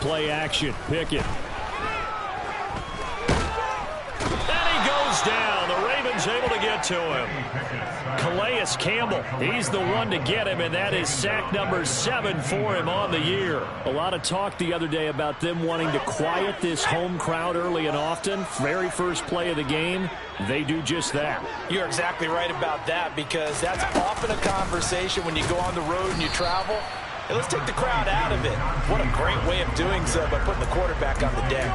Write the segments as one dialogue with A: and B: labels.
A: Play action. Pickett. And he goes down. The Ravens able to get to him. Calais Campbell, he's the one to get him, and that is sack number 7 for him on the year. A lot of talk the other day about them wanting to quiet this home crowd early and often. Very first play of the game, they do just that.
B: You're exactly right about that, because that's often a conversation when you go on the road and you travel. Hey, let's take the crowd out of it. What a great way of doing so by putting the quarterback on the deck.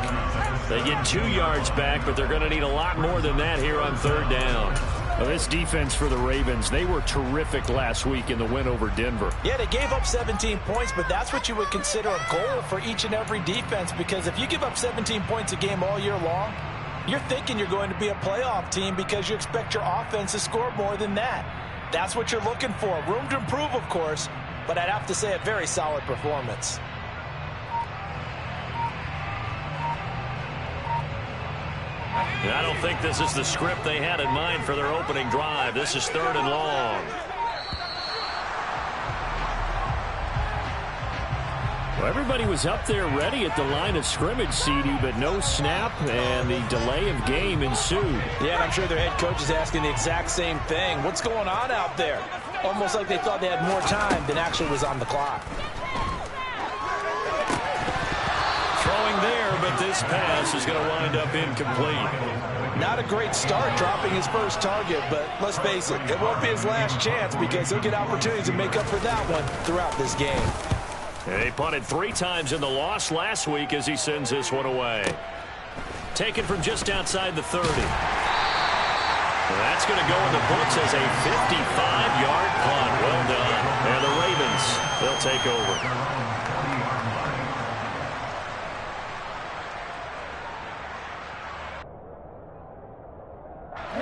A: They get 2 yards back, but they're going to need a lot more than that here on 3rd down. Well, this defense for the Ravens, they were terrific last week in the win over Denver.
B: Yeah, they gave up 17 points, but that's what you would consider a goal for each and every defense, because if you give up 17 points a game all year long, you're thinking you're going to be a playoff team because you expect your offense to score more than that. That's what you're looking for. Room to improve, of course, but I'd have to say a very solid performance.
A: I don't think this is the script they had in mind for their opening drive. This is 3rd and long. Well, everybody was up there ready at the line of scrimmage, CD, but no snap, and the delay of game ensued.
B: Yeah, and I'm sure their head coach is asking the exact same thing. What's going on out there? Almost like they thought they had more time than actually was on the clock.
A: Throwing there, but this pass is going to wind up incomplete.
B: Not a great start dropping his first target, but let's face it, it won't be his last chance because he'll get opportunities to make up for that one throughout this game.
A: They punted 3 times in the loss last week as he sends this one away. Taken from just outside the 30. That's going to go in the books as a 55-yard punt. Well done. And the Ravens, they'll take over.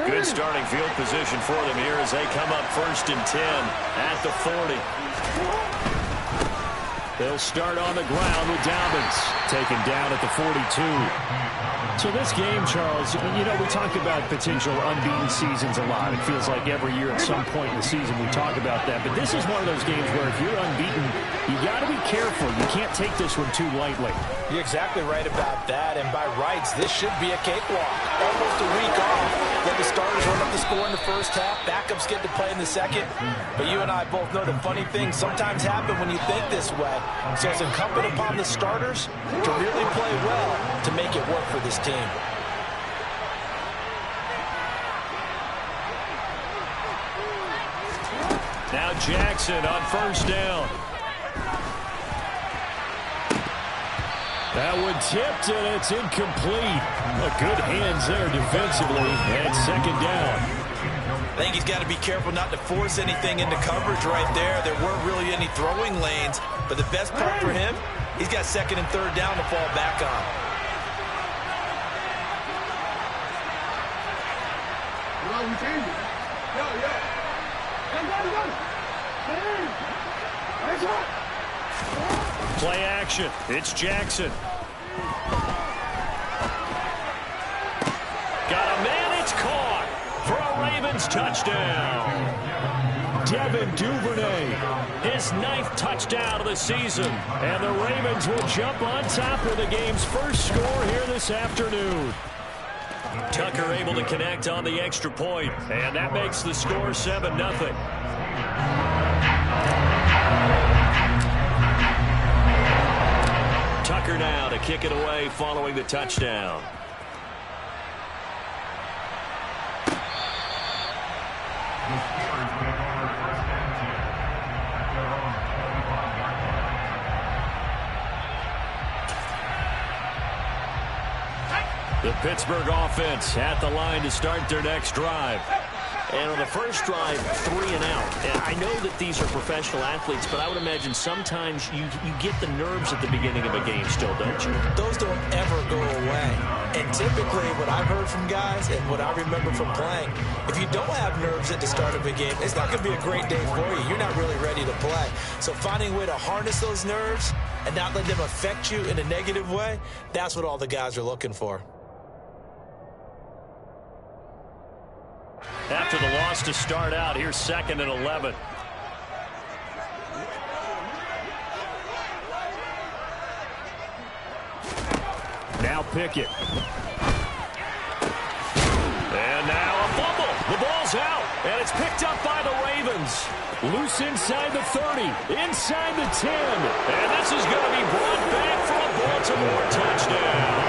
A: Good starting field position for them here as they come up 1st and 10 at the 40. They'll start on the ground with Dobbins taken down at the 42. So this game, Charles, you know, we talk about potential unbeaten seasons a lot. It feels like every year at some point in the season we talk about that. But this is one of those games where if you're unbeaten, you got to be careful. You can't take this one too lightly.
B: You're exactly right about that. And by rights, this should be a cakewalk. Almost a week off. Let the starters run up the score in the first half. Backups get to play in the second. But you and I both know the funny things sometimes happen when you think this way. So it's incumbent upon the starters to really play well to make it work for this team.
A: Now Jackson on 1st down. That one tipped, and it's incomplete. Good hands there defensively, and 2nd down.
B: I think he's got to be careful not to force anything into coverage right there. There weren't really any throwing lanes, but the best part for him, he's got 2nd and 3rd down to fall back on.
A: Play action. It's Jackson. Got a man. It's caught for a Ravens touchdown. Devin Duvernay, his 9th touchdown of the season. And the Ravens will jump on top of the game's first score here this afternoon. Tucker able to connect on the extra point, and that makes the score 7-0. Tucker now to kick it away following the touchdown. The Pittsburgh offense at the line to start their next drive. And on the first drive, 3 and out. And I know that these are professional athletes, but I would imagine sometimes you get the nerves at the beginning of a game still, don't you?
B: Those don't ever go away. And typically what I've heard from guys and what I remember from playing, if you don't have nerves at the start of a game, it's not going to be a great day for you. You're not really ready to play. So finding a way to harness those nerves and not let them affect you in a negative way, that's what all the guys are looking for.
A: After the loss to start out, here's 2nd and 11. Pickett. And now a fumble. The ball's out, and it's picked up by the Ravens. Loose inside the 30, inside the 10. And this is going to be brought back for a Baltimore touchdown.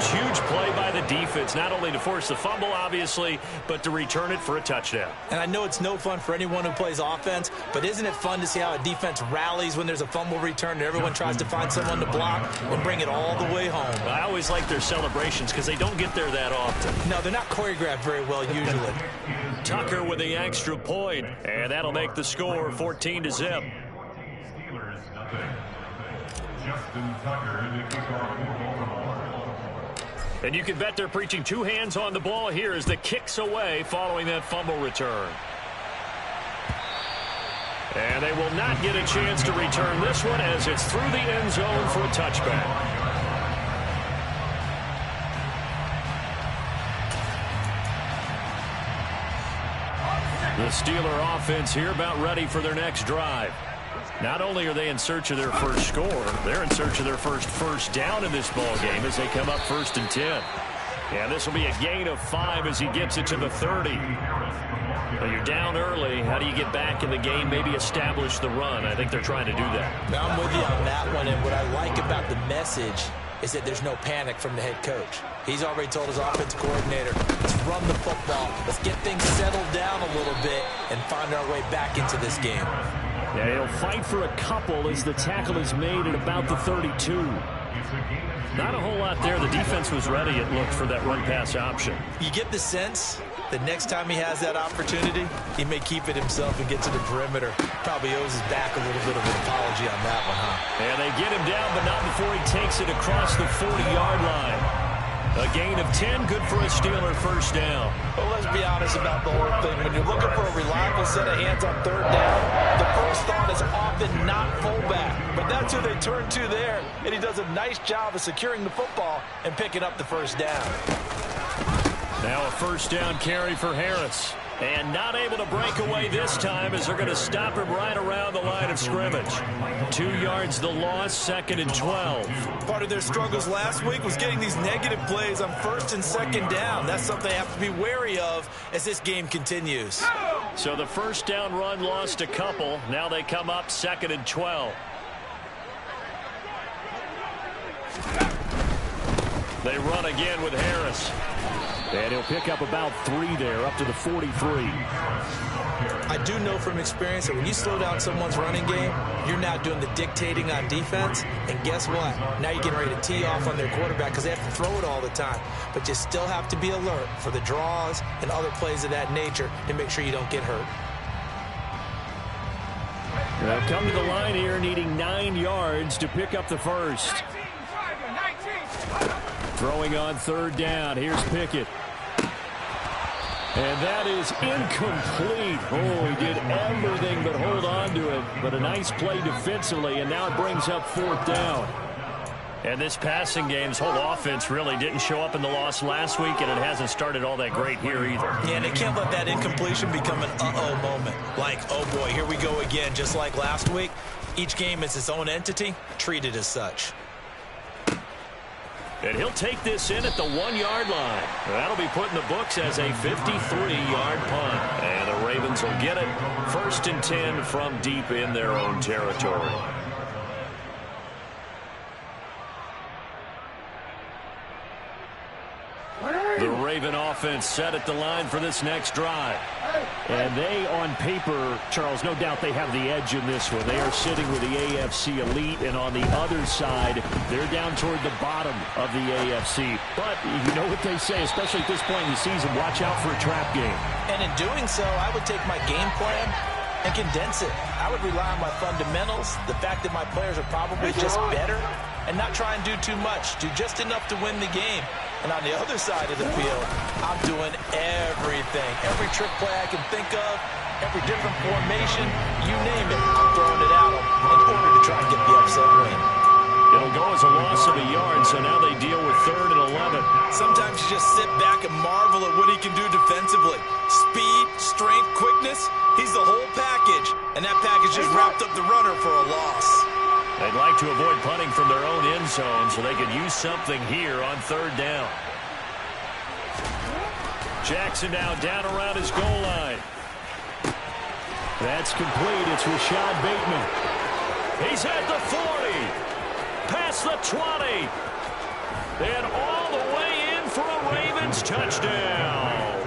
A: Huge play by the defense, not only to force the fumble, obviously, but to return it for a touchdown.
B: And I know it's no fun for anyone who plays offense, but isn't it fun to see how a defense rallies when there's a fumble return and everyone tries to find someone to block and bring it all the way home?
A: I always like their celebrations because they don't get there that often.
B: No, they're not choreographed very well usually.
A: Tucker with the extra point, and that'll make the score 14-0. And you can bet they're preaching two hands on the ball here as the kick's away following that fumble return. And they will not get a chance to return this one as it's through the end zone for a touchback. The Steeler offense here about ready for their next drive. Not only are they in search of their first score, they're in search of their first down in this ball game as they come up 1st and 10. And this will be a gain of 5 as he gets it to the 30. Well, you're down early. How do you get back in the game, maybe establish the run? I think they're trying to do that.
B: Now, I'm with you on that one, and what I like about the message is that there's no panic from the head coach. He's already told his offensive coordinator, let's run the football, let's get things settled down a little bit and find our way back into this game.
A: Yeah, he'll fight for a couple as the tackle is made at about the 32. Not a whole lot there. The defense was ready, it looked, for that run-pass option.
B: You get the sense that next time he has that opportunity, he may keep it himself and get to the perimeter. Probably owes his back a little bit of an apology on that one, huh?
A: And they get him down, but not before he takes it across the 40-yard line. A gain of 10, good for a Steeler first down.
B: Well, let's be honest about the whole thing. When you're looking for a reliable set of hands on 3rd down, the first thought is often not fullback. But that's who they turn to there, and he does a nice job of securing the football and picking up the first down.
A: Now a first down carry for Harris. And not able to break away this time as they're going to stop him right around the line of scrimmage. 2 yards the loss, 2nd and 12.
B: Part of their struggles last week was getting these negative plays on 1st and 2nd down. That's something they have to be wary of as this game continues.
A: So the first down run lost a couple. Now they come up 2nd and 12. They run again with Harris. And he'll pick up about 3 there, up to the 43.
B: I do know from experience that when you slow down someone's running game, you're now doing the dictating on defense. And guess what? Now you're getting ready to tee off on their quarterback because they have to throw it all the time. But you still have to be alert for the draws and other plays of that nature to make sure you don't get hurt.
A: They'll come to the line here needing 9 yards to pick up the first. Throwing on 3rd down. Here's Pickett. And that is incomplete. Oh, he did everything but hold on to it. But a nice play defensively, and now it brings up 4th down. And this passing game's whole offense really didn't show up in the loss last week, and it hasn't started all that great here either.
B: Yeah, and they can't let that incompletion become an uh-oh moment. Like, oh boy, here we go again, just like last week. Each game is its own entity, treated as such.
A: And he'll take this in at the 1-yard line. That'll be put in the books as a 53-yard punt. And the Ravens will get it 1st and 10 from deep in their own territory. The Raven offense set at the line for this next drive. And they, on paper, Charles, no doubt they have the edge in this one. They are sitting with the AFC elite, and on the other side, they're down toward the bottom of the AFC. But you know what they say, especially at this point in the season, watch out for a trap game.
B: And in doing so, I would take my game plan and condense it. I would rely on my fundamentals, the fact that my players are probably just better, and not try and do too much. Do just enough to win the game. And on the other side of the field, I'm doing everything. Every trick play I can think of, every different formation, you name it, I'm throwing it at them in order to try and get the upset win.
A: It'll go as a loss of a yard, so now they deal with 3rd and 11.
B: Sometimes you just sit back and marvel at what he can do defensively. Speed, strength, quickness, he's the whole package. And that package just wrapped up the runner for a loss.
A: They'd like to avoid punting from their own end zone so they could use something here on third down. Jackson now down around his goal line. That's complete. It's Rashad Bateman. He's at the 40. Past the 20. And all the way in for a Ravens touchdown.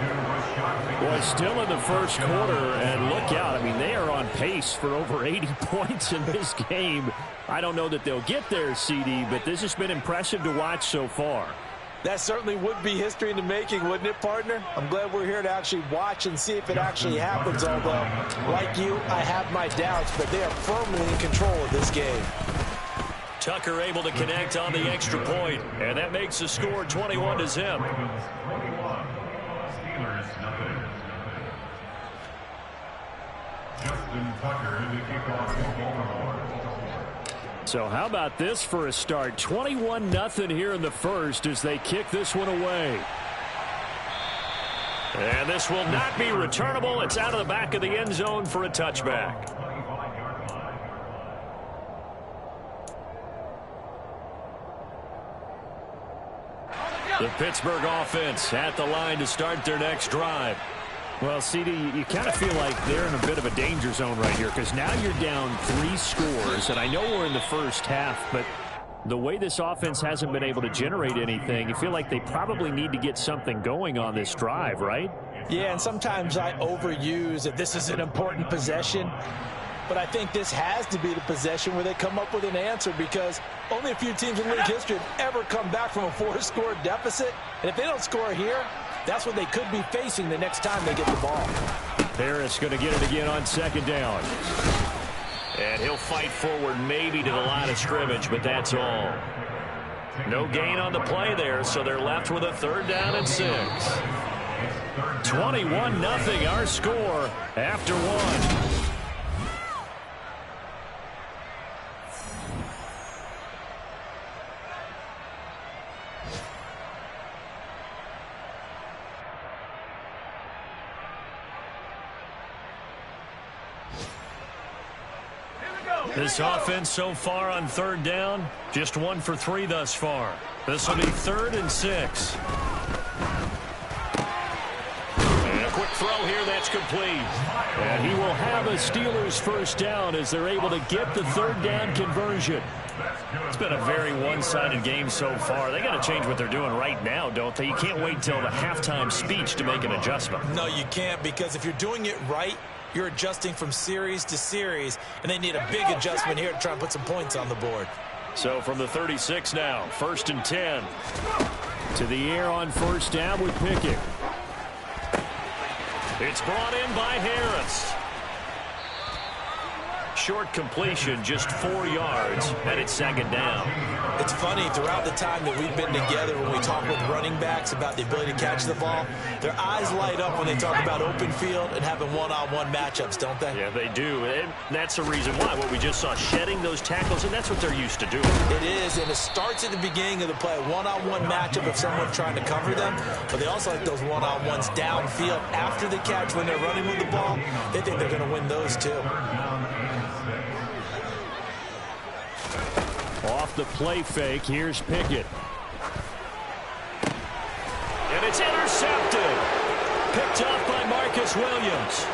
A: Well, still in the first quarter, and look out. I mean, they are on pace for over 80 points in this game. I don't know that they'll get there, CD, but this has been impressive to watch so far.
B: That certainly would be history in the making, wouldn't it, partner? I'm glad we're here to actually watch and see if it actually happens, although, like you, I have my doubts, but they are firmly in control of this game.
A: Tucker able to connect on the extra point, and that makes the score 21-0. So how about this for a start? 21-0 here in the first as they kick this one away. And this will not be returnable. It's out of the back of the end zone for a touchback. The Pittsburgh offense at the line to start their next drive. Well, CD, you kind of feel like they're in a bit of a danger zone right here because now you're down 3 scores, and I know we're in the first half, but the way this offense hasn't been able to generate anything, you feel like they probably need to get something going on this drive, right?
B: Yeah, and sometimes I overuse that this is an important possession, but I think this has to be the possession where they come up with an answer because only a few teams in league history have ever come back from a 4-score deficit, and if they don't score here, that's what they could be facing the next time they get the ball.
A: Harris going to get it again on second down. And he'll fight forward maybe to the line of scrimmage, but that's all. No gain on the play there, so they're left with a third down and 6. 21-0 our score after 1. This offense so far on third down, just 1 for 3 thus far. This will be 3rd and 6. And a quick throw here that's complete. And he will have a Steelers first down as they're able to get the third down conversion. It's been a very one-sided game so far. They got to change what they're doing right now, don't they? You can't wait until the halftime speech to make an adjustment.
B: No, you can't, because if you're doing it right, you're adjusting from series to series, and they need a big adjustment here to try and put some points on the board.
A: So from the 36 now, 1st and 10. To the air on first down with Pickett. It's brought in by Harris. Short completion, just 4 yards, and it's 2nd down.
B: It's funny, throughout the time that we've been together, when we talk with running backs about the ability to catch the ball, their eyes light up when they talk about open field and having one-on-one matchups, don't they?
A: Yeah, they do, and that's the reason why. What we just saw, shedding those tackles, and that's what they're used to doing.
B: It is, and it starts at the beginning of the play, one-on-one matchup of someone trying to cover them, but they also like those one-on-ones downfield after the catch when they're running with the ball. They think they're going to win those too.
A: Off the play fake, here's Pickett. And it's intercepted. Picked up by Marcus Williams.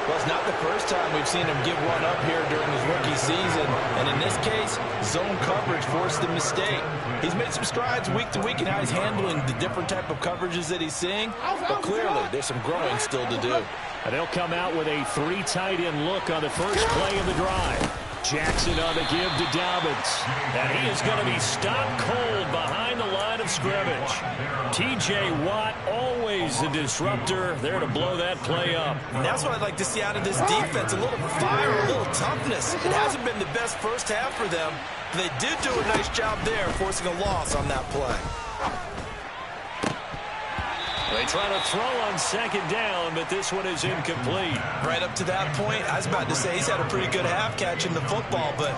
B: Well, it's not the first time we've seen him give one up here during his rookie season. And in this case, zone coverage forced the mistake. He's made some strides week to week in how he's handling the different type of coverages that he's seeing. But clearly, there's some growing still to do.
A: And they'll come out with a 3 tight end look on the first play of the drive. Jackson on the give to Dobbins. And he is going to be stopped cold behind the line of scrimmage. T.J. Watt, always the disruptor, there to blow that play up.
B: And that's what I'd like to see out of this defense, a little fire, a little toughness. It hasn't been the best first half for them, but they did do a nice job there, forcing a loss on that play.
A: They try to throw on 2nd down, but this one is incomplete.
B: Right up to that point, I was about to say he's had a pretty good half catching the football, but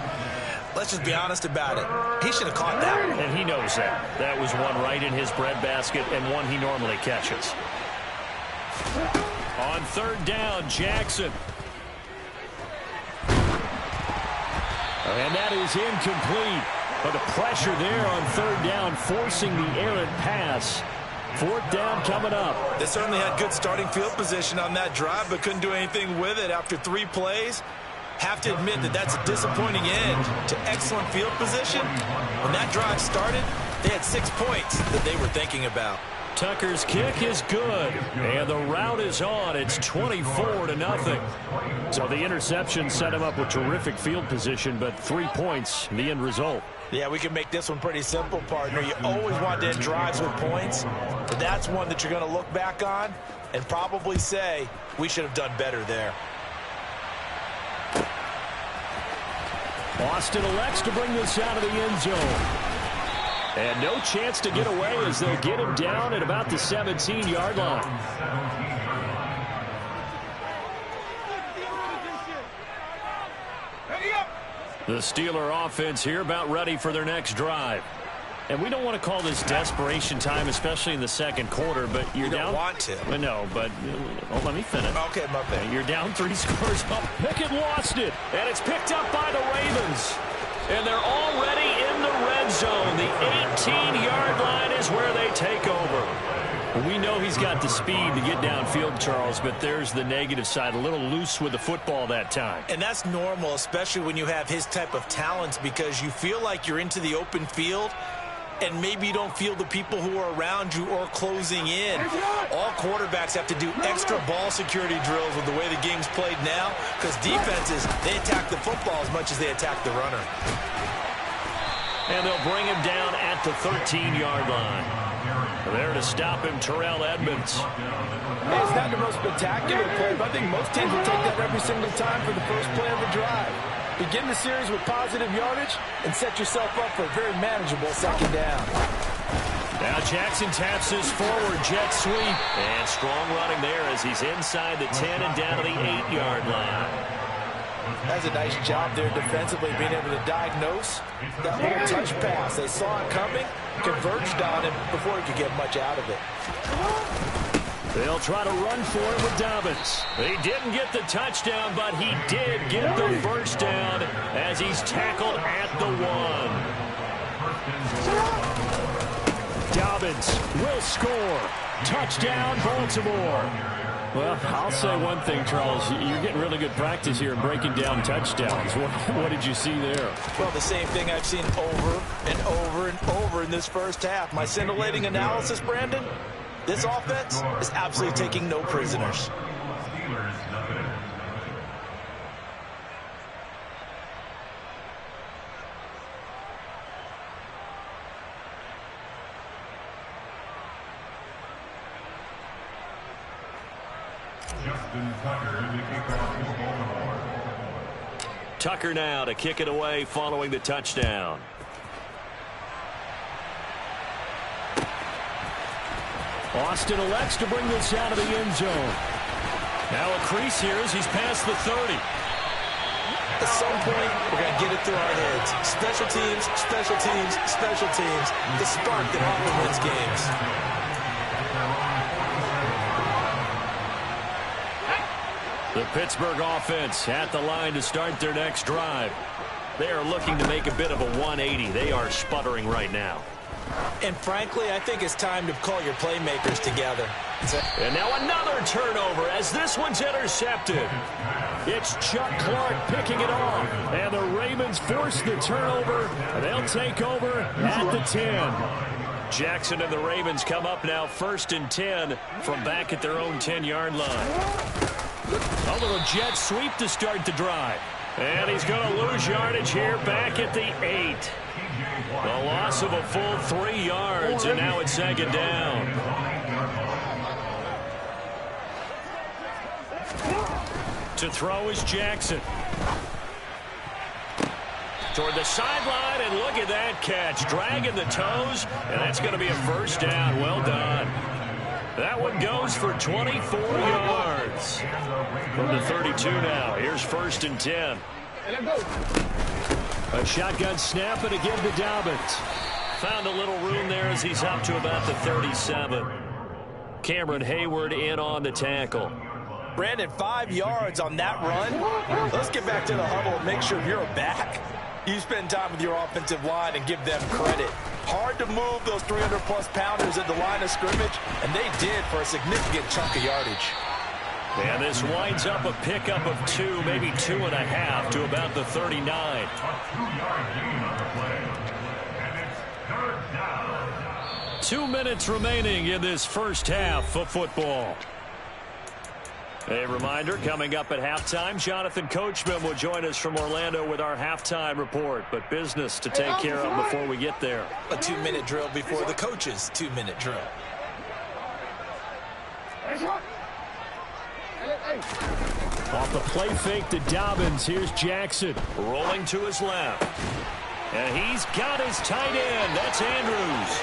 B: let's just be honest about it. He should have caught that one.
A: And he knows that. That was one right in his breadbasket and one he normally catches. On 3rd down, Jackson. And that is incomplete. But the pressure there on third down, forcing the errant pass. Fourth down coming up.
B: They certainly had good starting field position on that drive, but couldn't do anything with it after 3 plays. Have to admit that that's a disappointing end to excellent field position. When that drive started, they had 6 points that they were thinking about.
A: Tucker's kick is good, and the route is on. It's 24-0. So the interception set him up with terrific field position, but 3 points, the end result.
B: Yeah, we can make this one pretty simple, partner. You always want to end drives with points, but that's one that you're going to look back on and probably say, we should have done better there.
A: Austin elects to bring this out of the end zone. And no chance to get away as they'll get him down at about the 17-yard line. The Steeler offense here about ready for their next drive. And we don't want to call this desperation time, especially in the second quarter, but you're down.
B: You don't want to.
A: No, but let me finish.
B: Okay, my bad.
A: You're down 3 scores up. Pickett lost it, and it's picked up by the Ravens. And they're already in the red zone. The 18-yard line is where they take over. We know he's got the speed to get downfield, Charles, but there's the negative side. A little loose with the football that time.
B: And that's normal, especially when you have his type of talents, because you feel like you're into the open field, and maybe you don't feel the people who are around you or closing in. All quarterbacks have to do extra ball security drills with the way the game's played now, because defenses, they attack the football as much as they attack the runner.
A: And they'll bring him down at the 13-yard line. There to stop him, Terrell Edmonds.
C: Hey, it's not the most spectacular play, but I think most teams will take that every single time for the first play of the drive. Begin the series with positive yardage and set yourself up for a very manageable second down.
A: Now Jackson taps his forward jet sweep. And strong running there as he's inside the 10 and down to the 8-yard line.
B: That's a nice job there defensively, being able to diagnose that little touch pass. They saw it coming, converged on him before he could get much out of it.
A: They'll try to run for it with Dobbins. He didn't get the touchdown, but he did get the first down as he's tackled at the 1. Dobbins will score. Touchdown, Baltimore. Well, I'll say one thing, Charles. You're getting really good practice here in breaking down touchdowns. What did you see there?
B: Well, the same thing I've seen over and over and over in this first half. My scintillating analysis, Brandon, this offense is absolutely taking no prisoners.
A: Tucker now to kick it away following the touchdown. Austin elects to bring this out of the end zone. Now a crease here as he's past the 30.
B: At some point, we're going to get it through our heads. Special teams, special teams, special teams. The spark that often wins games.
A: The Pittsburgh offense at the line to start their next drive. They are looking to make a bit of a 180. They are sputtering right now.
B: And frankly, I think it's time to call your playmakers together.
A: And now another turnover as this one's intercepted. It's Chuck Clark picking it off. And the Ravens force the turnover. They'll take over at the 10. Jackson and the Ravens come up now 1st and 10 from back at their own 10-yard line. A little jet sweep to start the drive. And he's going to lose yardage here back at the 8. The loss of a full 3 yards, and now it's 2nd down. To throw is Jackson. Toward the sideline, and look at that catch. Dragging the toes, and that's going to be a first down. Well done. That one goes for 24 yards. From the 32 now. Here's 1st and 10. A shotgun snap, and again to Dobbins. Found a little room there as he's up to about the 37. Cameron Hayward in on the tackle.
B: Brandon, 5 yards on that run. Let's get back to the huddle and make sure you're back. You spend time with your offensive line and give them credit. Hard to move those 300-plus pounders at the line of scrimmage, and they did for a significant chunk of yardage.
A: And this winds up a pickup of 2, maybe 2.5 to about the 39. 2 minutes remaining in this first half of football. A reminder, coming up at halftime, Jonathan Coachman will join us from Orlando with our halftime report. But business to take care of before we get there.
B: A 2-minute drill before the coach's 2-minute drill.
A: Off the play fake to Dobbins. Here's Jackson rolling to his left. And he's got his tight end. That's Andrews.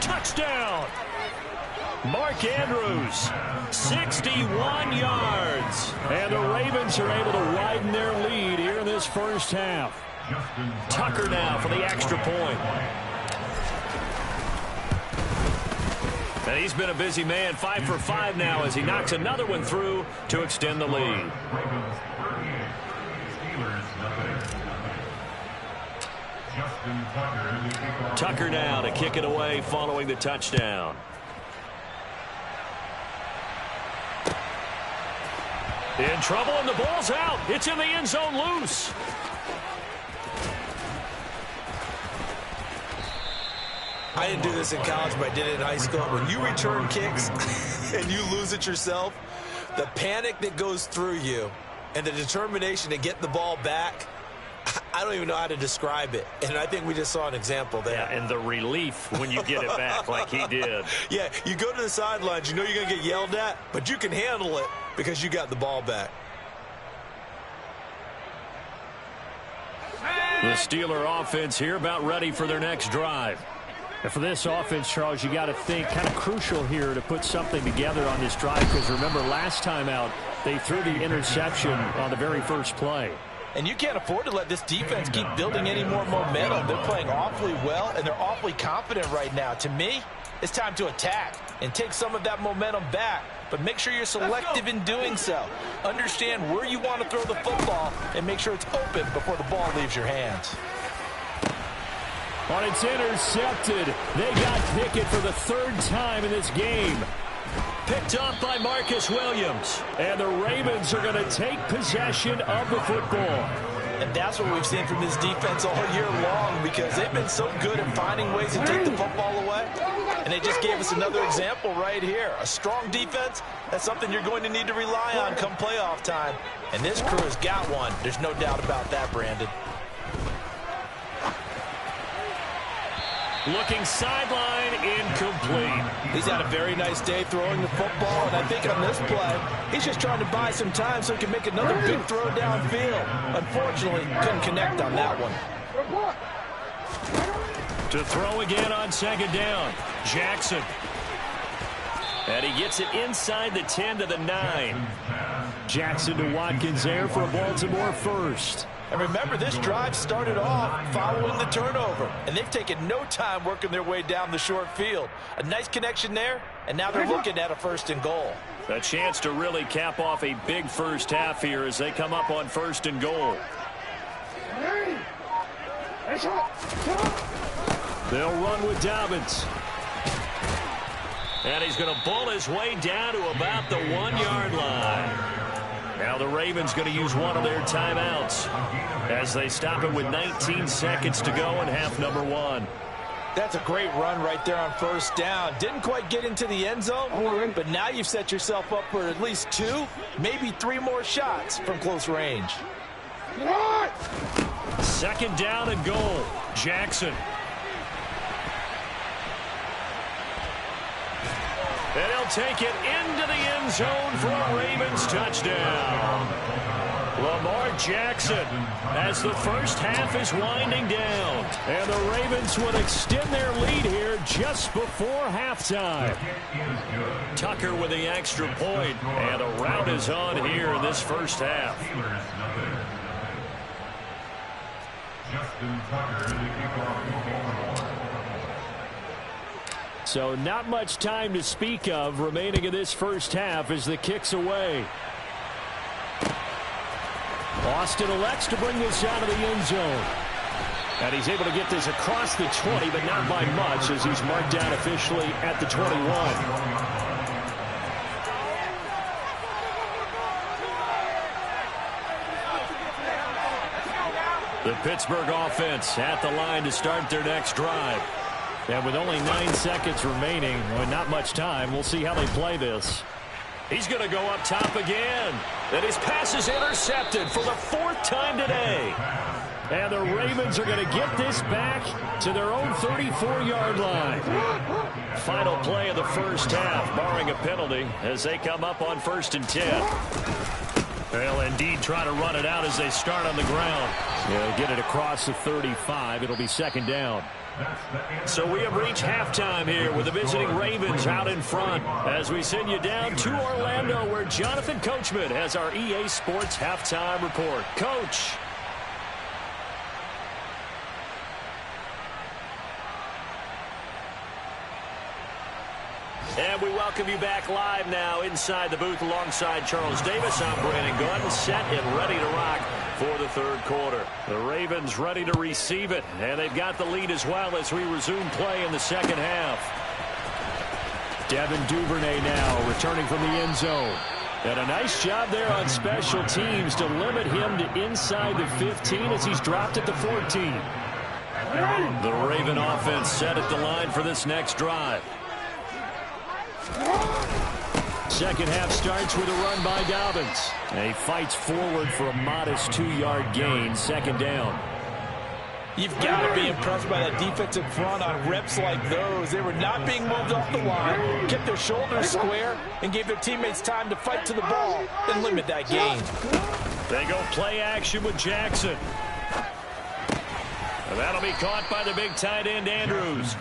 A: Touchdown. Mark Andrews, 61 yards. And the Ravens are able to widen their lead here in this first half. Tucker now for the extra point. And he's been a busy man, 5 for 5 now as he knocks another one through to extend the lead. Tucker now to kick it away following the touchdown. In trouble, and the ball's out. It's in the end zone loose.
B: I didn't do this in college, but I did it in high school. When you return kicks and you lose it yourself, the panic that goes through you and the determination to get the ball back, I don't even know how to describe it. And I think we just saw an example there.
A: Yeah, and the relief when you get it back like he did.
B: Yeah, you go to the sidelines, you know you're going to get yelled at, but you can handle it because you got the ball back.
A: The Steeler offense here about ready for their next drive. And for this offense, Charles, you got to think kind of crucial here to put something together on this drive because remember last time out they threw the interception on the very first play.
B: And you can't afford to let this defense keep building any more momentum. They're playing awfully well, and they're awfully confident right now. To me, it's time to attack and take some of that momentum back. But make sure you're selective in doing so. Understand where you want to throw the football and make sure it's open before the ball leaves your hands.
A: On its intercepted, they got Pickett for the third time in this game. Picked up by Marcus Williams. And the Ravens are going to take possession of the football.
B: And that's what we've seen from this defense all year long because they've been so good at finding ways to take the football away. And they just gave us another example right here. A strong defense, that's something you're going to need to rely on come playoff time. And this crew has got one. There's no doubt about that, Brandon.
A: Looking sideline, incomplete.
B: He's had a very nice day throwing the football, and I think on this play, he's just trying to buy some time so he can make another big throw downfield. Unfortunately, couldn't connect on that one.
A: To throw again on second down, Jackson. And he gets it inside the 10 to the 9. Jackson to Watkins there for a Baltimore first.
B: And remember, this drive started off following the turnover, and they've taken no time working their way down the short field. A nice connection there, and now they're looking at a 1st and goal.
A: A chance to really cap off a big first half here as they come up on 1st and goal. They'll run with Dobbins. And he's going to bull his way down to about the 1-yard line. Now the Ravens going to use one of their timeouts as they stop it with 19 seconds to go in half number 1.
B: That's a great run right there on 1st down. Didn't quite get into the end zone, but now you've set yourself up for at least 2, maybe 3 more shots from close range.
A: 2nd down and goal. Jackson. And he'll take it into the end zone for a Ravens touchdown. Lamar Jackson as the first half is winding down. And the Ravens would extend their lead here just before halftime. Tucker with the extra point, and a rout is on here in this first half. So not much time to speak of remaining in this first half as the kick's away. Austin elects to bring this out of the end zone. And he's able to get this across the 20, but not by much, as he's marked down officially at the 21. The Pittsburgh offense at the line to start their next drive. And with only 9 seconds remaining, with not much time, we'll see how they play this. He's going to go up top again. And his pass is intercepted for the 4th time today. And the Ravens are going to get this back to their own 34-yard line. Final play of the first half, barring a penalty, as they come up on 1st and 10. They'll indeed try to run it out as they start on the ground. They'll get it across the 35. It'll be 2nd down. So we have reached halftime here with the visiting Ravens out in front as we send you down to Orlando, where Jonathan Coachman has our EA Sports halftime report. Coach. And we welcome you back live now inside the booth alongside Charles Davis. I'm Brandon Gordon, set and ready to rock for the 3rd quarter. The Ravens ready to receive it, and they've got the lead as well as we resume play in the 2nd half. Devin Duvernay now returning from the end zone. And a nice job there on special teams to limit him to inside the 15 as he's dropped at the 14. The Raven offense set at the line for this next drive. 2nd half starts with a run by Dobbins. And he fights forward for a modest 2-yard gain, 2nd down.
C: You've got to be impressed by that defensive front on reps like those. They were not being moved off the line, kept their shoulders square, and gave their teammates time to fight to the ball and limit that gain.
A: They go play action with Jackson. And that'll be caught by the big tight end, Andrews.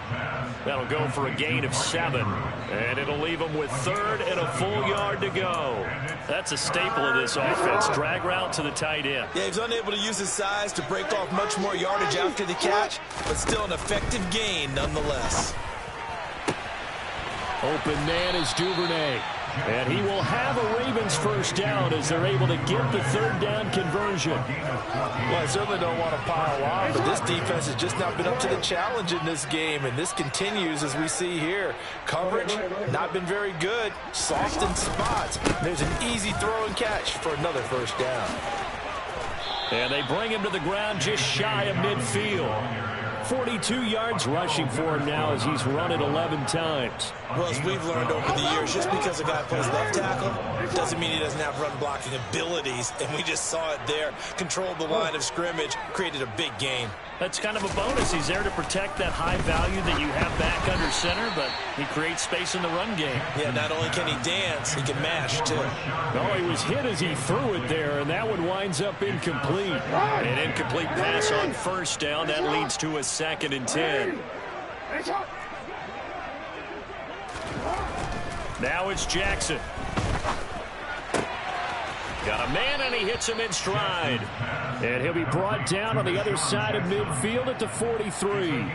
A: That'll go for a gain of 7. And it'll leave them with 3rd and a full yard to go. That's a staple of this offense. Drag route to the tight end.
B: Yeah, he's unable to use his size to break off much more yardage after the catch, but still an effective gain nonetheless.
A: Open man is Duvernay. And he will have a Ravens 1st down as they're able to get the 3rd down conversion.
C: Well, I certainly don't want to pile on, but this defense has just not been up to the challenge in this game, and this continues as we see here. Coverage, not been very good. Soft in spots. There's an easy throw and catch for another 1st down.
A: And they bring him to the ground just shy of midfield. 42 yards rushing for him now as he's run it 11 times.
B: Well, as we've learned over the years, just because a guy plays left tackle doesn't mean he doesn't have run blocking abilities. And we just saw it there. Controlled the line of scrimmage, created a big gain.
A: That's kind of a bonus. He's there to protect that high value that you have back under center, but he creates space in the run game.
B: Yeah, not only can he dance, he can mash, too.
A: No, he was hit as he threw it there, and that one winds up incomplete. An incomplete pass on 1st down. That leads to a 2nd and 10. Now it's Jackson. Got a man, and he hits him in stride. And he'll be brought down on the other side of midfield at the 43.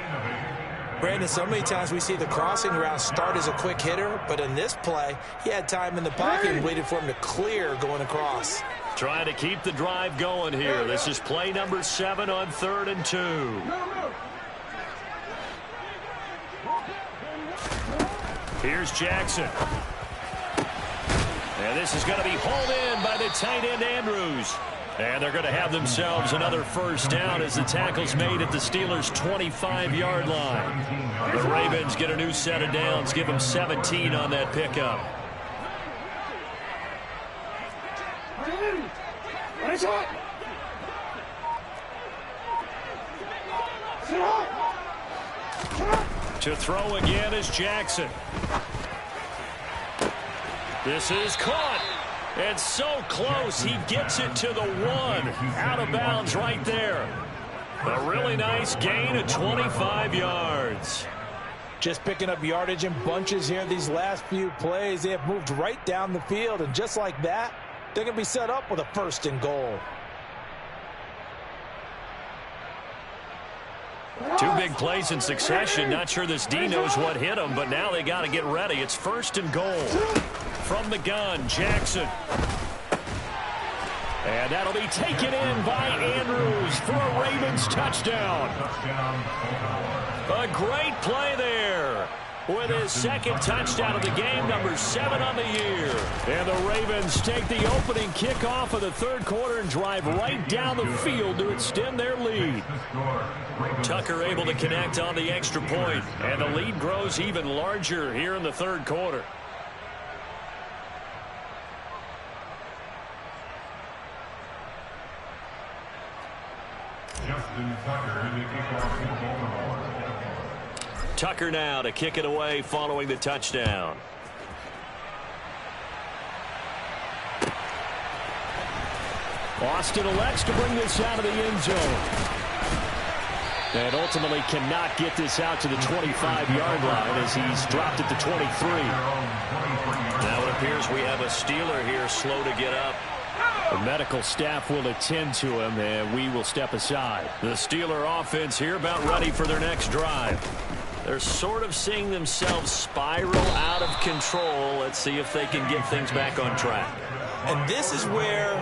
B: Brandon, so many times we see the crossing route start as a quick hitter, but in this play, he had time in the pocket and waited for him to clear going across.
A: Trying to keep the drive going here. This is play number 7 on 3rd and 2. Here's Jackson. And this is going to be hauled in by the tight end, Andrews. And they're going to have themselves another 1st down as the tackle's made at the Steelers' 25-yard line. The Ravens get a new set of downs, give them 17 on that pickup. To throw again is Jackson. This is caught. And so close, he gets it to the 1. Out of bounds right there. A really nice gain of 25 yards.
C: Just picking up yardage in bunches here these last few plays. They have moved right down the field, and just like that, they're going to be set up with a 1st and goal.
A: 2 big plays in succession. Not sure this D knows what hit him, but now they got to get ready. It's 1st and goal. From the gun, Jackson. And that'll be taken in by Andrews for a Ravens touchdown. A great play there. With his second touchdown of the game, number 7 on the year. And the Ravens take the opening kickoff of the third quarter and drive right down the field to extend their lead. Tucker able to connect on the extra point, and the lead grows even larger here in the third quarter. Tucker now to kick it away following the touchdown. Austin elects to bring this out of the end zone. And ultimately cannot get this out to the 25-yard line as he's dropped at the 23. Now it appears we have a Steeler here slow to get up. The medical staff will attend to him, and we will step aside. The Steeler offense here about ready for their next drive. They're sort of seeing themselves spiral out of control. Let's see if they can get things back on track.
B: And this is where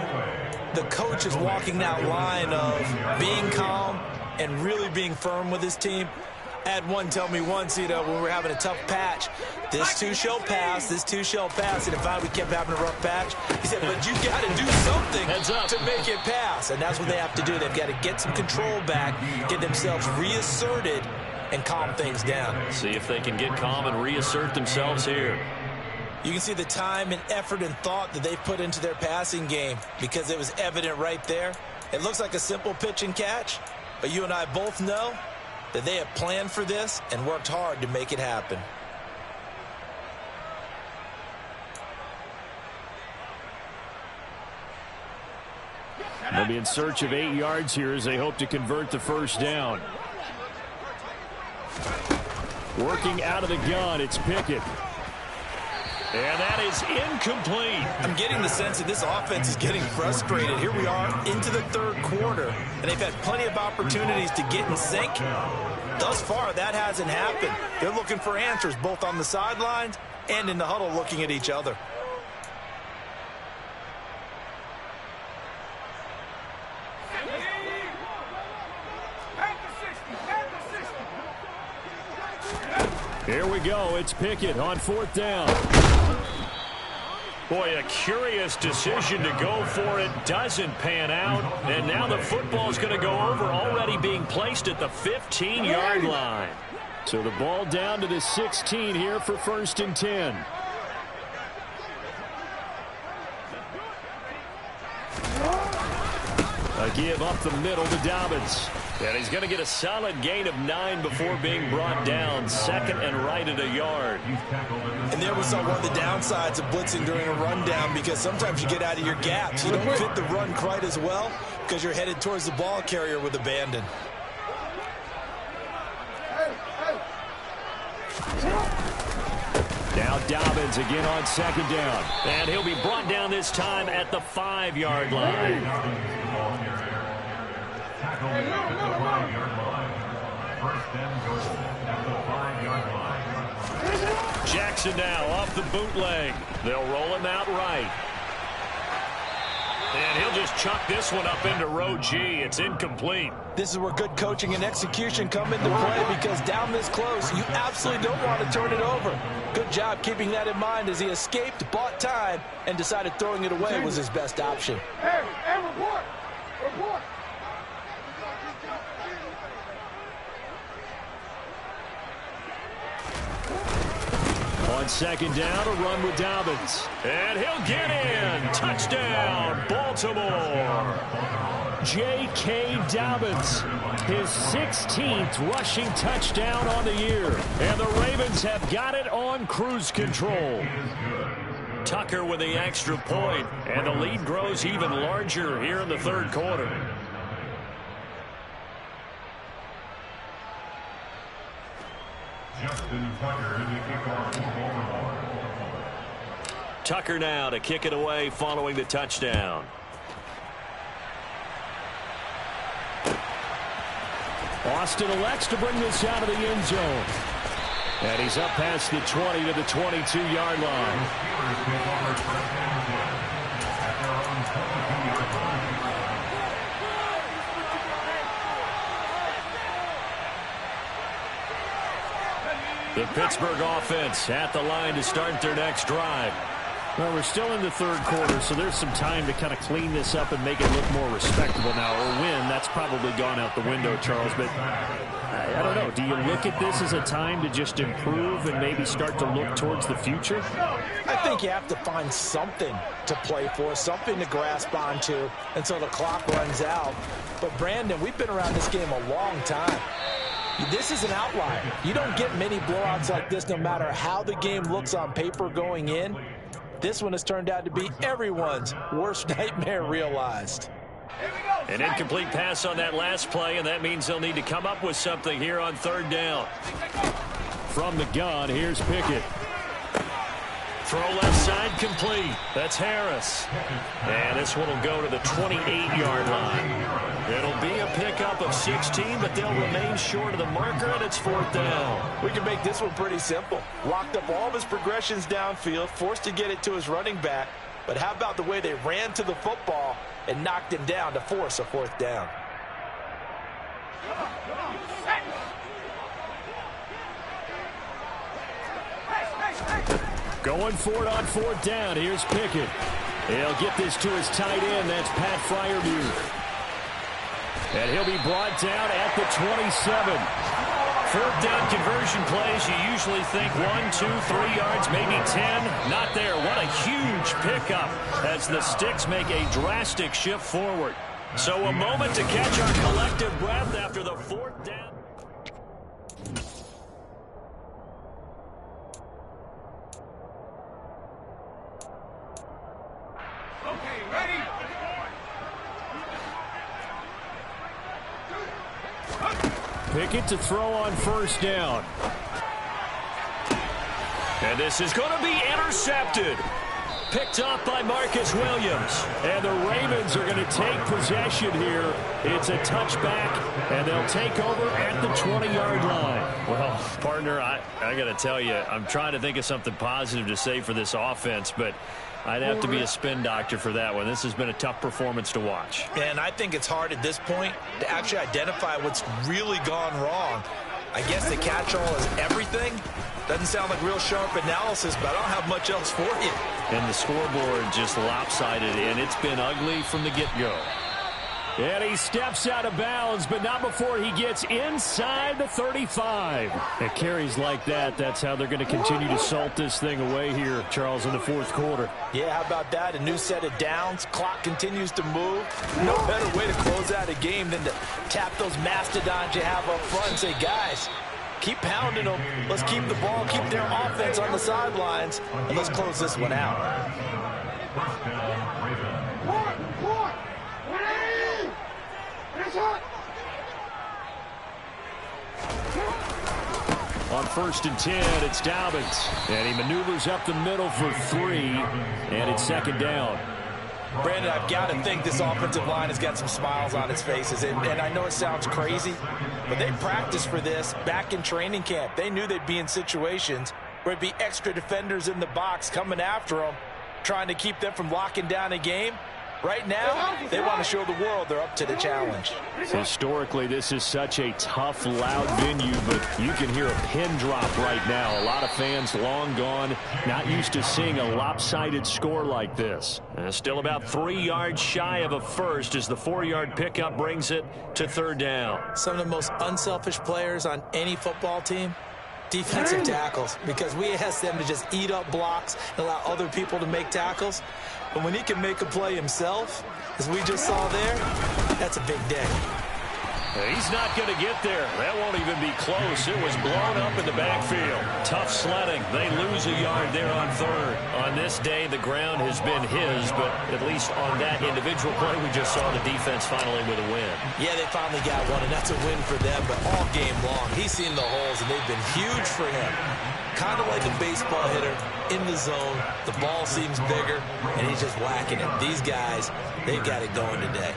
B: the coach is walking that line of being calm and really being firm with his team. I had one tell me once, when we were having a tough patch, this too shall pass, this too shall pass. And if we kept having a rough patch, he said, but you got to do something to make it pass. And that's what they have to do. They've got to get some control back, get themselves reasserted, and calm things down.
A: See if they can get calm and reassert themselves here.
B: You can see the time and effort and thought that they've put into their passing game because it was evident right there. It looks like a simple pitch and catch, but you and I both know that they have planned for this and worked hard to make it happen.
A: They'll be in search of 8 yards here as they hope to convert the first down. Working out of the gun, it's Pickett. And that is incomplete.
B: I'm getting the sense that this offense is getting frustrated. Here we are into the third quarter, and they've had plenty of opportunities to get in sync. Thus far, that hasn't happened. They're looking for answers both on the sidelines and in the huddle looking at each other.
A: Here we go. It's Pickett on fourth down. Boy, a curious decision to go for it. Doesn't pan out. And now the football's going to go over, already being placed at the 15-yard line. So the ball down to the 16 here for 1st and 10. A give up the middle to Dobbins. And he's going to get a solid gain of 9 before being brought down. 2nd and right at a yard.
B: And there was one of the downsides of blitzing during a rundown, because sometimes you get out of your gaps. You don't fit the run quite as well because you're headed towards the ball carrier with abandon.
A: Now Dobbins again on 2nd down. And he'll be brought down this time at the 5-yard line. Jackson now off the bootleg. They'll roll him out right. And he'll just chuck this one up into row G. It's incomplete.
B: This is where good coaching and execution come into play, because down this close, you absolutely don't want to turn it over. Good job keeping that in mind as he escaped, bought time, and decided throwing it away was his best option.
D: Hey, report! Report!
A: On 2nd down, a run with Dobbins. And he'll get in. Touchdown, Baltimore. J.K. Dobbins, his 16th rushing touchdown on the year. And the Ravens have got it on cruise control. Tucker with the extra point, and the lead grows even larger here in the third quarter. Tucker now to kick it away following the touchdown. Austin elects to bring this out of the end zone. And he's up past the 20 to the 22-yard line. The Pittsburgh offense at the line to start their next drive.
E: Well, we're still in the third quarter, so there's some time to kind of clean this up and make it look more respectable now. Or win, that's probably gone out the window, Charles. But I don't know. Do you look at this as a time to just improve and maybe start to look towards the future?
C: I think you have to find something to play for, something to grasp onto until the clock runs out. But, Brandon, we've been around this game a long time. This is an outlier. You don't get many blowouts like this no matter how the game looks on paper going in. This one has turned out to be everyone's worst nightmare realized.
A: An incomplete pass on that last play, and that means they'll need to come up with something here on third down. From the gun, here's Pickett. Throw left side complete. That's Harris. And this one will go to the 28-yard line. It'll be a pickup of 16, but they'll remain short of the marker, and it's fourth down.
C: We can make this one pretty simple. Locked up all of his progressions downfield, forced to get it to his running back. But how about the way they ran to the football and knocked him down to force a fourth down?
A: Going for it on fourth down. Here's Pickett. He'll get this to his tight end. That's Pat Freiermuth. And he'll be brought down at the 27. Fourth down conversion plays, you usually think 1, 2, 3 yards, maybe 10. Not there. What a huge pickup as the Sticks make a drastic shift forward. So a moment to catch our collective breath after the fourth down.
D: Okay, ready?
A: Pickett to throw on first down. And this is going to be intercepted. Picked off by Marcus Williams. And the Ravens are going to take possession here. It's a touchback, and they'll take over at the 20-yard line. Well, partner, I got to tell you, I'm trying to think of something positive to say for this offense, but I'd have to be a spin doctor for that one. This has been a tough performance to watch.
C: And I think it's hard at this point to actually identify what's really gone wrong. I guess the catch-all is everything. Doesn't sound like real sharp analysis, but I don't have much else for you.
A: And the scoreboard just lopsided, and it's been ugly from the get-go. And he steps out of bounds, but not before he gets inside the 35. At carries like that, that's how they're going to continue to salt this thing away here, Charles, in the fourth quarter.
C: Yeah, how about that? A new set of downs. Clock continues to move. No better way to close out a game than to tap those mastodons you have up front and say, guys, keep pounding them. Let's keep the ball, keep their offense on the sidelines, and let's close this one out.
A: On 1st and 10, it's Dobbins. And he maneuvers up the middle for 3, and it's second down.
C: Brandon, I've got to think this offensive line has got some smiles on its faces. And I know it sounds crazy, but they practiced for this back in training camp. They knew they'd be in situations where it'd be extra defenders in the box coming after them, trying to keep them from locking down a game. Right now, they want to show the world they're up to the challenge.
A: Historically, this is such a tough, loud venue, but you can hear a pin drop right now. A lot of fans long gone, not used to seeing a lopsided score like this. Still about 3 yards shy of a first as the 4-yard pickup brings it to third down.
C: Some of the most unselfish players on any football team, defensive tackles, because we ask them to just eat up blocks and allow other people to make tackles. But when he can make a play himself, as we just saw there, that's a big day.
A: He's not going to get there. That won't even be close. It was blown up in the backfield. Tough sledding. They lose a yard there on third. On this day, the ground has been his, but at least on that individual play, we just saw the defense finally with a win.
C: Yeah, they finally got one, and that's a win for them, but all game long, he's seen the holes, and they've been huge for him. Kind of like a baseball hitter in the zone. The ball seems bigger, and he's just whacking it. These guys, they've got it going today.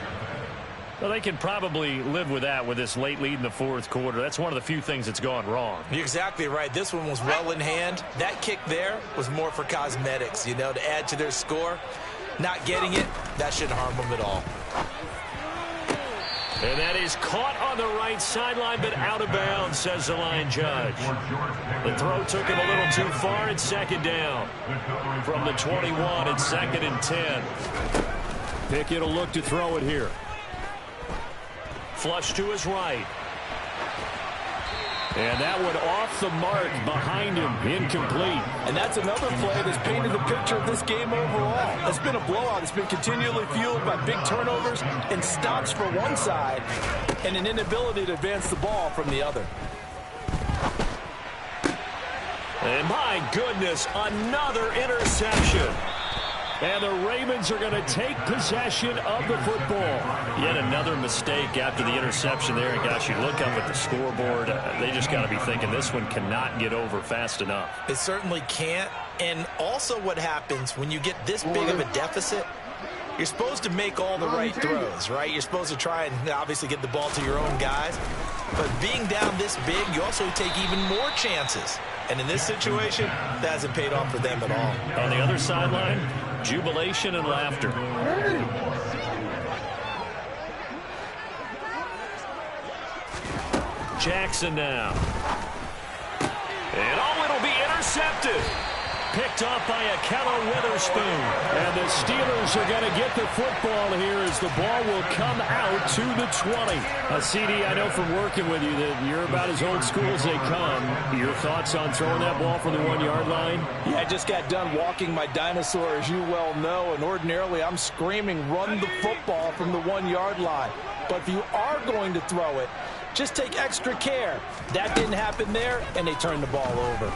A: Well, they can probably live with that with this late lead in the fourth quarter. That's one of the few things that's gone wrong.
C: You're exactly right. This one was well in hand. That kick there was more for cosmetics, you know, to add to their score. Not getting it, that shouldn't harm them at all.
A: And that is caught on the right sideline, but out of bounds, says the line judge. The throw took him a little too far. It's second down. From the 21, it's 2nd and 10.
E: Pickett will look to throw it here.
A: Flush to his right.
E: And that one off the mark behind him, incomplete.
C: And that's another play that's painted the picture of this game overall. It's been a blowout. It's been continually fueled by big turnovers and stops for one side and an inability to advance the ball from the other.
A: And my goodness, another interception.
E: And the Ravens are going to take possession of the football.
A: Yet another mistake after the interception there. And gosh, you look up at the scoreboard, they just got to be thinking this one cannot get over fast enough.
B: It certainly can't. And also what happens when you get this big of a deficit, you're supposed to make all the right throws, right? You're supposed to try and obviously get the ball to your own guys. But being down this big, you also take even more chances. And in this situation, that hasn't paid off for them at all.
A: On the other sideline, jubilation and laughter. Jackson now. And oh, it'll be intercepted. Picked off by Akello Witherspoon.
E: And the Steelers are going to get the football here as the ball will come out to the 20. CD, I know from working with you that you're about as old school as they come. Your thoughts on throwing that ball from the 1-yard line?
C: Yeah, I just got done walking my dinosaur, as you well know, and ordinarily I'm screaming, run the football from the 1-yard line. But if you are going to throw it, just take extra care. That didn't happen there, and they turned the ball over.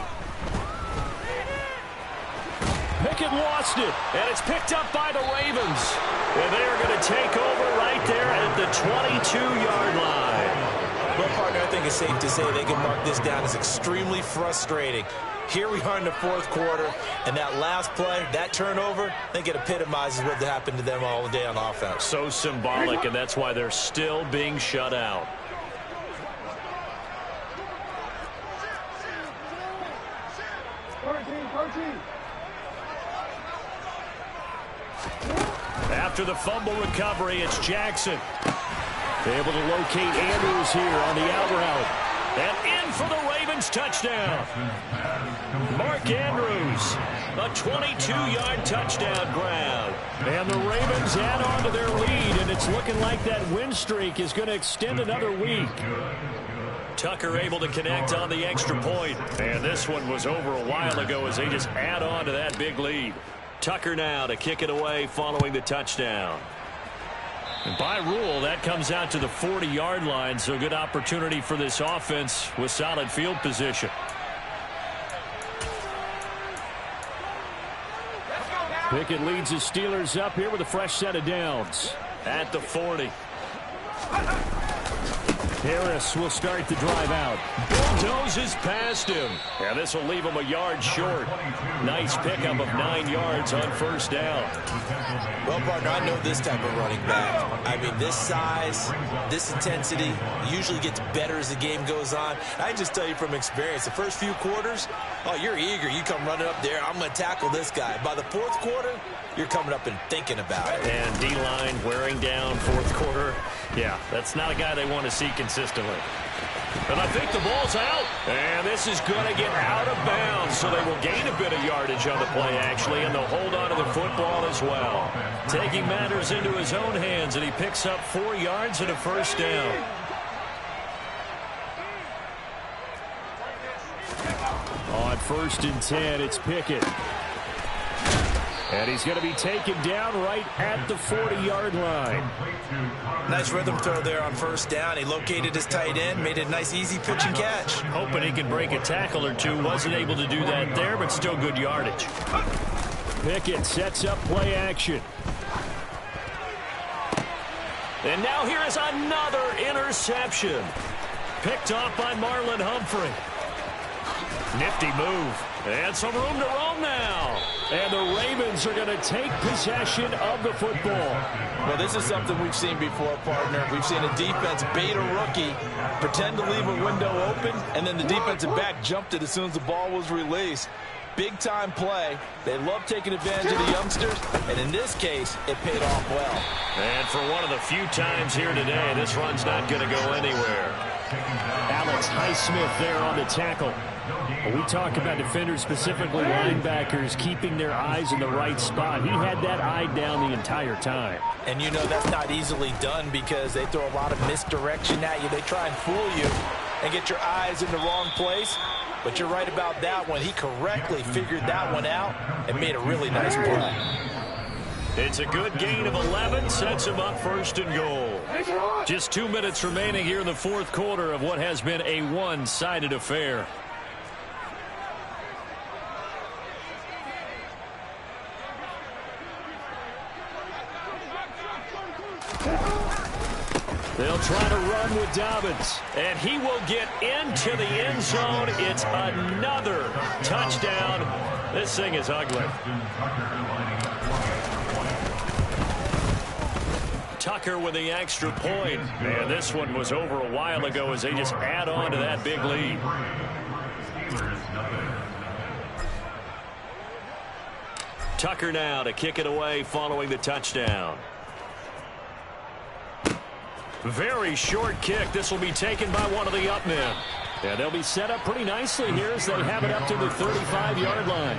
A: Pickett lost it, and it's picked up by the Ravens. And they are going to take over right there at the 22-yard line.
B: Well, partner, I think it's safe to say they can mark this down as extremely frustrating. Here we are in the 4th quarter, and that last play, that turnover, I think it epitomizes what happened to them all day on offense.
A: So symbolic, and that's why they're still being shut out. After the fumble recovery, it's Jackson.
E: Able to locate Andrews here on the out route.
A: And in for the Ravens touchdown. Mark Andrews, a 22-yard touchdown grab.
E: And the Ravens add on to their lead, and it's looking like that win streak is going to extend another week.
A: Tucker able to connect on the extra point. And this one was over a while ago as they just add on to that big lead. Tucker now to kick it away following the touchdown. And by rule, that comes out to the 40-yard line, so good opportunity for this offense with solid field position.
E: Pickett leads the Steelers up here with a fresh set of downs.
A: At the 40.
E: Harris will start the drive out.
A: Bulldozes past him. And this will leave him a yard short. Nice pickup of 9 yards on 1st down.
B: Well, partner, I know this type of running back. I mean, this size, this intensity usually gets better as the game goes on. I just tell you from experience, the first few quarters, oh, you're eager. You come running up there, I'm going to tackle this guy. By the 4th quarter, you're coming up and thinking about it.
A: And D-line wearing down 4th quarter. Yeah, that's not a guy they want to see consistently. And I think the ball's out. And this is going to get out of bounds, so they will gain a bit of yardage on the play, actually, and they'll hold on to the football as well. Taking matters into his own hands, and he picks up 4 yards and a 1st down.
E: On 1st and 10, it's Pickett. And he's going to be taken down right at the 40-yard line.
B: Nice rhythm throw there on 1st down. He located his tight end, made it a nice, easy pitch and catch.
A: Hoping he could break a tackle or two. Wasn't able to do that there, but still good yardage.
E: Pickett sets up play action.
A: And now here is another interception. Picked off by Marlon Humphrey. Nifty move. And some room to roam now.
E: And the Ravens are going to take possession of the football.
C: Well, this is something we've seen before, partner. We've seen a defense bait a rookie, pretend to leave a window open, and then the defensive back jumped it as soon as the ball was released.
B: big-time play. They love taking advantage of the youngsters, and in this case, it paid off well.
A: And for one of the few times here today, this run's not going to go anywhere.
E: Alex Highsmith there on the tackle. When we talk about defenders, specifically linebackers, keeping their eyes in the right spot, he had that eye down the entire time.
B: And you know that's not easily done because they throw a lot of misdirection at you. They try and fool you and get your eyes in the wrong place. But you're right about that one. He correctly figured that one out and made a really nice play.
A: It's a good gain of 11, sets him up first and goal. Just 2 minutes remaining here in the fourth quarter of what has been a one-sided affair. They'll try to run with Dobbins, and he will get into the end zone. It's another touchdown. This thing is ugly. Tucker with the extra point. And this one was over a while ago as they just add on to that big lead. Tucker now to kick it away following the touchdown. Very short kick. This will be taken by one of the up men. Yeah, they'll be set up pretty nicely here as they have it up to the 35-yard line.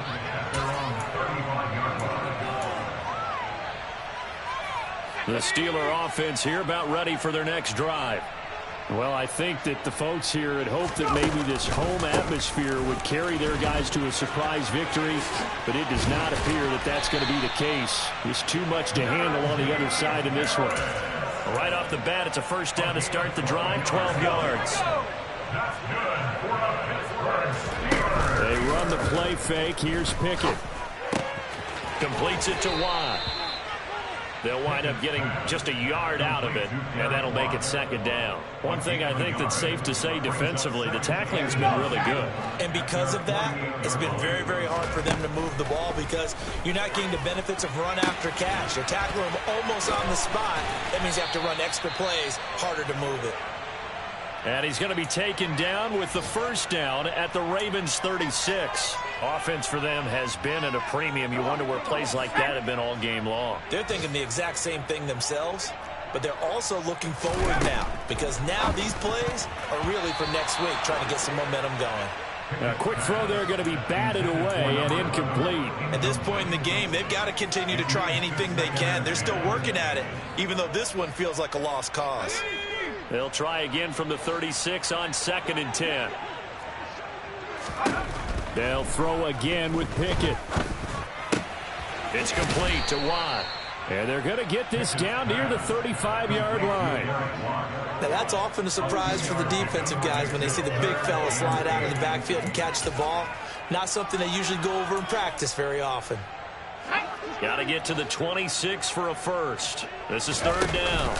A: The Steeler offense here about ready for their next drive. Well, I think that the folks here had hoped that maybe this home atmosphere would carry their guys to a surprise victory, but it does not appear that that's going to be the case. There's too much to handle on the other side in this one. Right off the bat, it's a first down to start the drive, 12 yards. They run the play fake. Here's Pickett. Completes it to Watt. They'll wind up getting just a yard out of it, and that'll make it second down. One thing I think that's safe to say defensively, the tackling's been really good.
B: And because of that, it's been very, very hard for them to move the ball because you're not getting the benefits of run after catch. You're tackling them almost on the spot. That means you have to run extra plays, harder to move it.
A: And he's going to be taken down with the first down at the Ravens' 36. Offense for them has been at a premium. You wonder where plays like that have been all game long.
B: They're thinking the exact same thing themselves, but they're also looking forward now because now these plays are really for next week, trying to get some momentum going.
E: A quick throw there going to be batted away and incomplete.
B: At this point in the game, they've got to continue to try anything they can. They're still working at it, even though this one feels like a lost cause.
A: They'll try again from the 36 on 2nd and 10.
E: They'll throw again with Pickett.
A: It's complete to Watt.
E: And they're going to get this down near the 35-yard line.
B: Now that's often a surprise for the defensive guys when they see the big fella slide out of the backfield and catch the ball. Not something they usually go over in practice very often.
A: Got to get to the 26 for a first. This is third down.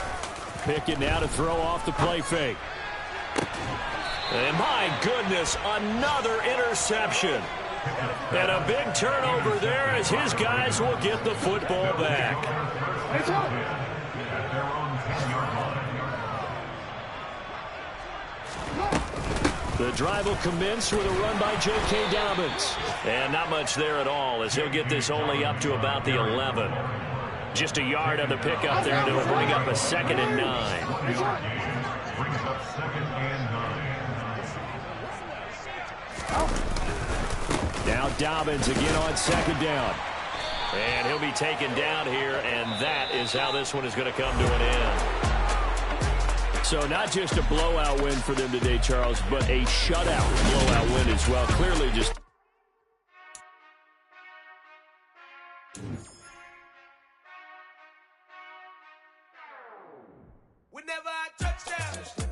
E: Pickett now to throw off the play fake.
A: And my goodness, another interception. And a big turnover there as his guys will get the football back. The drive will commence with a run by J.K. Dobbins. And not much there at all as he'll get this only up to about the 11. Just a yard on the pickup there, and it'll bring up a 2nd and 9.
E: Now Dobbins again on 2nd down.
A: And he'll be taken down here, and that is how this one is going to come to an end.
E: So not just a blowout win for them today, Charles, but a shutout blowout win as well. Clearly just...
D: Whenever I touch down.